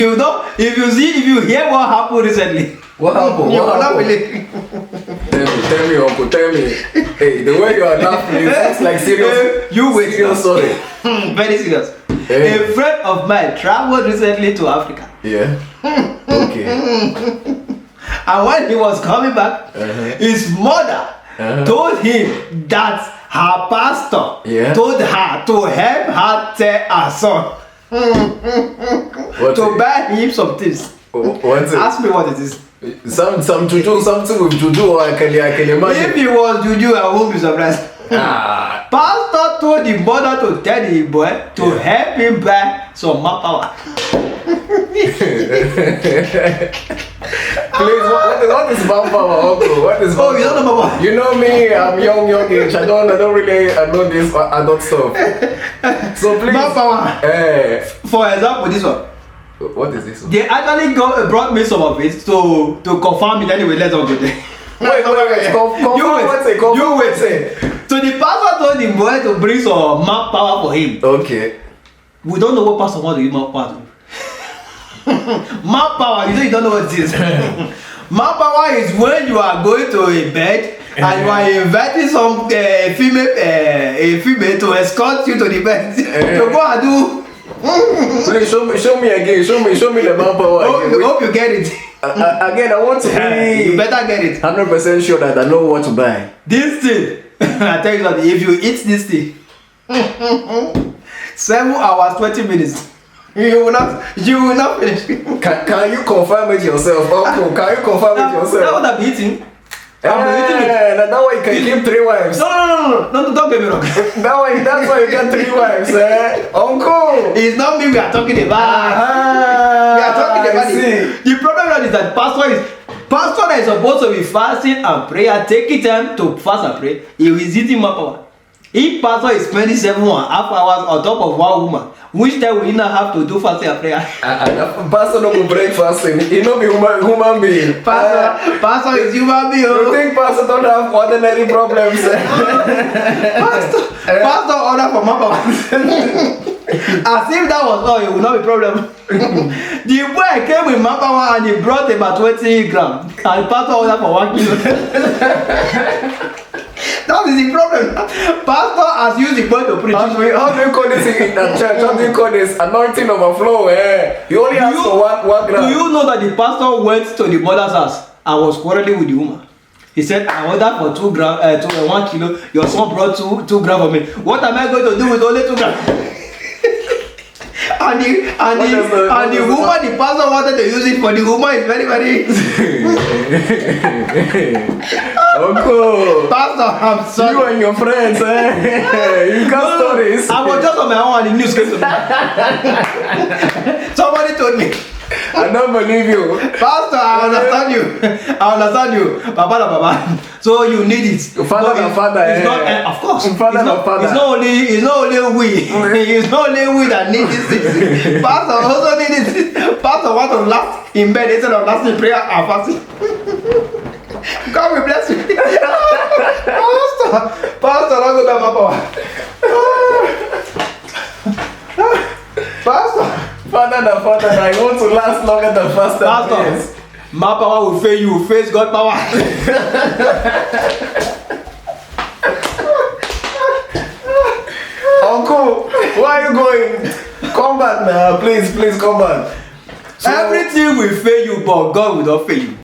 You know, if you hear what happened recently. What happened? You will not believe. Tell me, uncle, tell me. Hey, the way you are laughing, it's like serious. You wait. Serious story. Very serious. Hey. A friend of mine traveled recently to Africa. Yeah. Okay. And when he was coming back, his mother told him that her pastor told her to help her tell her son to buy him some things. What's it? Ask me what it is. Some juju, something with juju, I can imagine. If it was juju, I won't be surprised. Pastor told the mother to tell the boy to help him buy some MANPOWER. Please, what is MANPOWER, uncle? What is MANPOWER? Oh, you don't know MANPOWER? You know me, I'm young age. I don't really know this adult stuff. So please. MANPOWER. For example, this one. What is this one? They actually brought me some of it to confirm it anyway. Let's all go there. Wait. You wait. So the pastor told the boy to bring some MANPOWER for him. Okay. We don't know what pastor wants to use MANPOWER to. MANPOWER, you don't know what it is. MANPOWER is when you are going to a bed and you are inviting some female to escort you to the bed to go and do. Please show me again. Show me the MANPOWER. Hope you get it. Again, I want to be. You better get it. 100% sure that I know what to buy. This thing, I tell you something. If you eat this thing, 7 hours 20 minutes, you will not finish. Can you confirm it yourself, uncle? Can you confirm it yourself? That's what I'm eating. I'm eating it. That way you can keep 3 wives. No, don't get me wrong. That's why you get 3 wives, uncle. It's not me we are talking about. We are talking about it. The problem is that pastor that is supposed to be fasting and prayer, taking time to fast and pray, he is eating MANPOWER. If pastor is spending 7.5 hours on top of one woman, which time will he not have to do fasting and prayer? Pastor no go break fasting. He no be human being. Pastor is human being. You think pastor don't have ordinary problems? Pastor order for MANPOWER. As if that was all, it would not be problem. The boy came with MANPOWER and he brought about 20 grams. And pastor ordered for 1 kilo. That is the problem. Pastor has used the boy to preach. How do you call this in the church? How do you call this anointing overflow? You only ask for one gram. Do you know that the pastor went to the mother's house and was quarreling with the woman? He said, I ordered for 2 grams, 1 kilo. Your son brought 2 grams for me. What am I going to do with only 2 grams? And the woman, the pastor wanted to use it for the woman is very, very. Uncle, Pastor, I'm sorry. You and your friends, you got stories. I was just on my own and the news came to me. Somebody told me. I don't believe you. Pastor, I understand you. Papa. So you need it. Father and father. It's not, of course. Father and father. It's not only we. It's not only we that need this thing. Pastor also need it. Pastor want to last in bed instead of lasting prayer and fasting. God will bless you. Pastor, don't go to MANPOWER. Pastor. Father, I want to last longer than faster. Pastor, MANPOWER will fail you, face God power. Uncle, where are you going? Come back now, please come back. Everything will fail you, but God will not fail you.